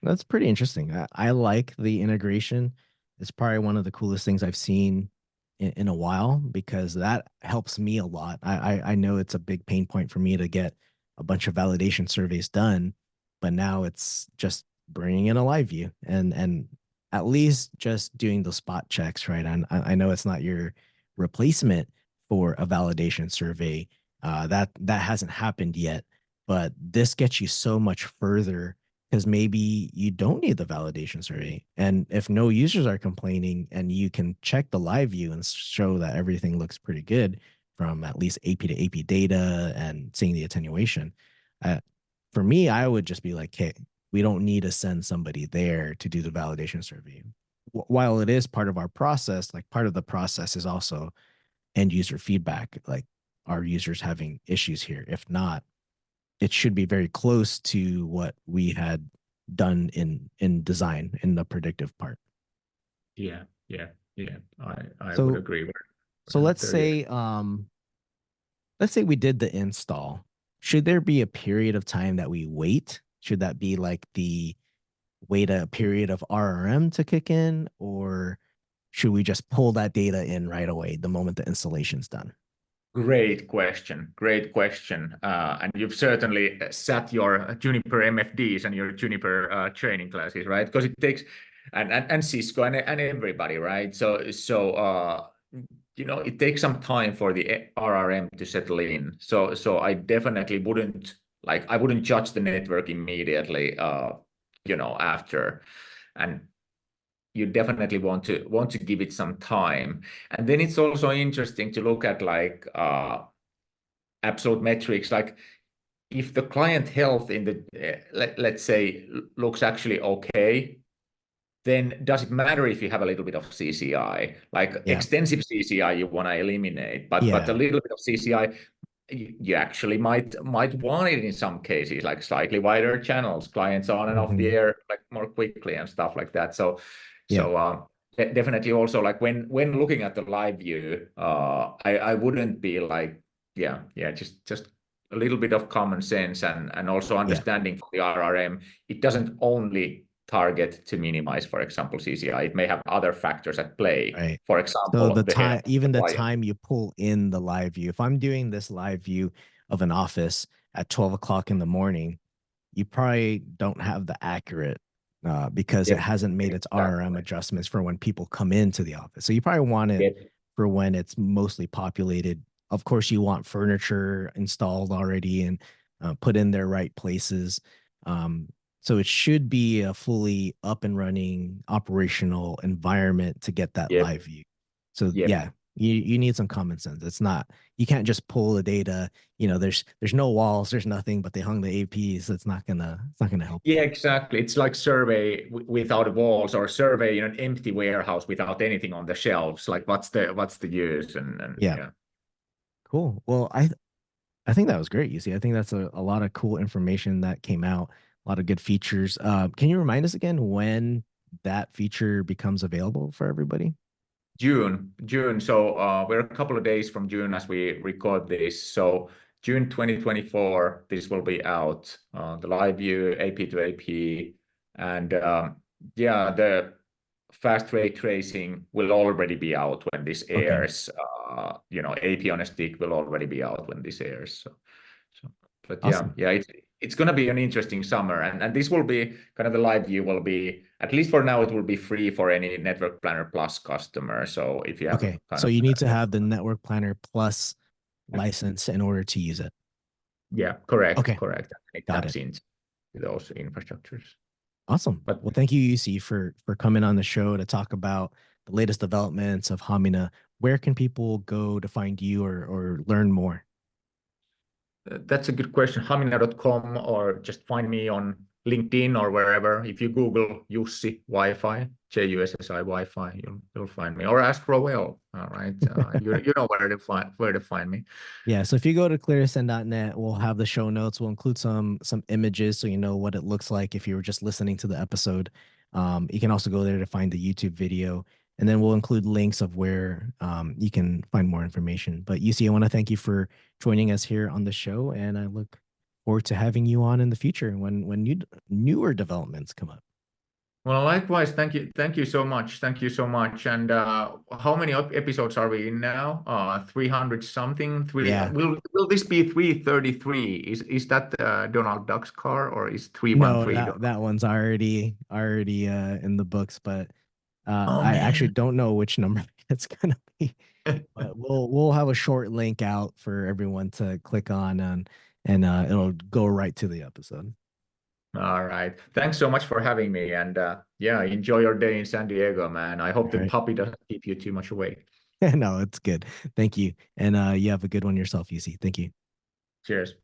[SPEAKER 1] That's pretty interesting. I like the integration. It's probably one of the coolest things I've seen in a while because that helps me a lot. I know it's a big pain point for me to get a bunch of validation surveys done, but now it's just bringing in a live view and at least just doing the spot checks, right? And I know it's not your replacement for a validation survey. That hasn't happened yet, but this gets you so much further because maybe you don't need the validation survey. And if no users are complaining and you can check the live view and show that everything looks pretty good from at least AP to AP data and seeing the attenuation, uh, for me, I would just be like, hey, we don't need to send somebody there to do the validation survey. While it is part of our process, like part of the process is also end user feedback. Like, are users having issues here? If not, it should be very close to what we had done in design in the predictive part.
[SPEAKER 2] Yeah, yeah, yeah. I would
[SPEAKER 1] So
[SPEAKER 2] agree.
[SPEAKER 1] so
[SPEAKER 2] We're not there yet.
[SPEAKER 1] let's say we did the install. Should there be a period of time that we wait? Should that be like the wait a period of RRM to kick in, or should we just pull that data in right away the moment the installation's done?
[SPEAKER 2] Great question. Great question. And you've certainly sat your Juniper MFDs and your Juniper training classes, right? Because it takes, and Cisco and everybody, right? It takes some time for the RRM to settle in. So I definitely I wouldn't judge the network immediately, after. And you definitely want to give it some time. And then it's also interesting to look at absolute metrics, like if the client health in the let's say looks actually okay, then does it matter if you have a little bit of CCI? Like
[SPEAKER 1] Yeah.
[SPEAKER 2] extensive CCI you want to eliminate, but a
[SPEAKER 1] Yeah.
[SPEAKER 2] little bit of CCI you actually might want it in some cases, like slightly wider channels, clients on and off the
[SPEAKER 1] Hmm.
[SPEAKER 2] air like more quickly and stuff like that. So
[SPEAKER 1] Yeah.
[SPEAKER 2] so definitely also like when looking at the live view, I wouldn't be like just a little bit of common sense and also
[SPEAKER 1] Yeah.
[SPEAKER 2] understanding for the RRM. It doesn't only target to minimize, for example, CCI. It may have other factors at play.
[SPEAKER 1] Right.
[SPEAKER 2] For
[SPEAKER 1] So
[SPEAKER 2] example,
[SPEAKER 1] the
[SPEAKER 2] the health
[SPEAKER 1] time,
[SPEAKER 2] of the
[SPEAKER 1] even the
[SPEAKER 2] client.
[SPEAKER 1] time you pull in the live view, if I'm doing this live view of an office at 12 o'clock in the morning, you probably don't have the accurate because it
[SPEAKER 2] Yep,
[SPEAKER 1] hasn't made its RRM
[SPEAKER 2] exactly.
[SPEAKER 1] adjustments for when people come into the office. So you probably want it
[SPEAKER 2] Yep,
[SPEAKER 1] for when it's mostly populated. Of course, you want furniture installed already and put in their right places. Um, so it should be a fully up and running operational environment to get that
[SPEAKER 2] yep,
[SPEAKER 1] live view. So
[SPEAKER 2] yep.
[SPEAKER 1] yeah, you need some common sense. It's not, you can't just pull the data. There's no walls, there's nothing, but they hung the APs. It's not gonna help you.
[SPEAKER 2] Yeah, exactly. It's like survey without walls or survey in an empty warehouse without anything on the shelves. Like what's the use? And
[SPEAKER 1] Yeah,
[SPEAKER 2] yeah.
[SPEAKER 1] cool. Well, I think that was great. You see, I think that's a lot of cool information that came out, a lot of good features. Can you remind us again when that feature becomes available for everybody?
[SPEAKER 2] June. So we're a couple of days from June as we record this. So June 2024, this will be out. The live view, AP to AP, and yeah, the fast ray tracing will already be out when this
[SPEAKER 1] Okay.
[SPEAKER 2] airs. AP on a stick will already be out when this airs. So but
[SPEAKER 1] Awesome.
[SPEAKER 2] yeah, it's gonna be an interesting summer, and this will be kind of the live view will be, at least for now, it will be free for any Network Planner Plus customer. So if you have
[SPEAKER 1] Okay.
[SPEAKER 2] kind
[SPEAKER 1] So
[SPEAKER 2] of
[SPEAKER 1] you need to have the Network Planner Plus license in order to use it.
[SPEAKER 2] yeah, correct,
[SPEAKER 1] Okay.
[SPEAKER 2] correct. It
[SPEAKER 1] Got
[SPEAKER 2] taps
[SPEAKER 1] it.
[SPEAKER 2] into those infrastructures.
[SPEAKER 1] Awesome.
[SPEAKER 2] But
[SPEAKER 1] Well, thank you, UC, for coming on the show to talk about the latest developments of Hamina. Where can people go to find you or learn more?
[SPEAKER 2] that's a good question. Hamina.com, or just find me on LinkedIn or wherever. If you Google Jussi Wi-Fi, Jussi Wi-Fi, you'll find me. Or ask Rowell. All right, you know where to find me.
[SPEAKER 1] Yeah, so if you go to clearsend.net, we'll have the show notes. We'll include some images so you know what it looks like if you were just listening to the episode. You can also go there to find the YouTube video, and then we'll include links of where you can find more information. But UC, I want to thank you for joining us here on the show, and I look forward to having you on in the future when newer developments come up.
[SPEAKER 2] Well, likewise, thank you so much, thank you so much. And how many episodes are we in now? 300 something.
[SPEAKER 1] Yeah,
[SPEAKER 2] Will this be 333? Is that Donald Duck's car, or is
[SPEAKER 1] no,
[SPEAKER 2] 313
[SPEAKER 1] that one's already in the books, but
[SPEAKER 2] Oh
[SPEAKER 1] I actually
[SPEAKER 2] man.
[SPEAKER 1] don't know which number it's gonna be. But we'll have a short link out for everyone to click on and it'll go right to the episode.
[SPEAKER 2] All right. Thanks so much for having me. And yeah, enjoy your day in San Diego, man. I hope
[SPEAKER 1] All
[SPEAKER 2] the
[SPEAKER 1] right.
[SPEAKER 2] puppy doesn't keep you too much away.
[SPEAKER 1] No, it's good. Thank you. And you have a good one yourself, UC. Thank you.
[SPEAKER 2] Cheers.